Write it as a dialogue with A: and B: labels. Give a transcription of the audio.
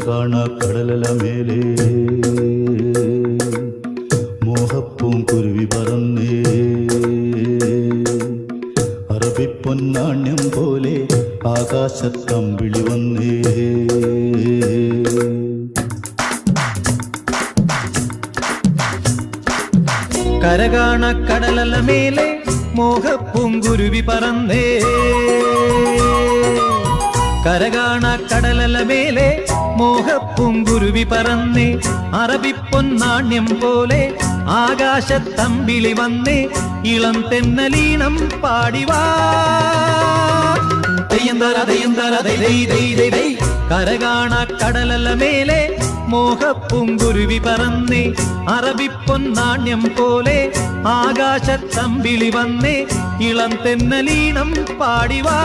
A: കാണാ കടലല മേലേ മോഹപ്പൂങ്കുരുവി പറന്നേ അറബിപ്പൊന്നാണ്യം പോലെ ആകാശത്തമ്പിളി വന്നേ
B: കരകാണ കടലല മേലെ മോഹപ്പൂങ്കുരുവി പറന്നേ കരകാണ കടലല മേലെ മോഹപ്പൂങ്കുരുവി പറന്നേ അറബിപ്പൊന്നാണ്യം പോലെ ആകാശത്തമ്പിളി വന്നേ ഇളം തെന്നലീണം പാടിവാ കരകാണ കടലല മേലെ മോഹപ്പൂങ്കുരുവി പറന്നേ അറബിപ്പൊന്നാണ്യം പോലെ ആകാശത്തമ്പിളി വന്നേ ഇളം തെന്നലീണം പാടിവാ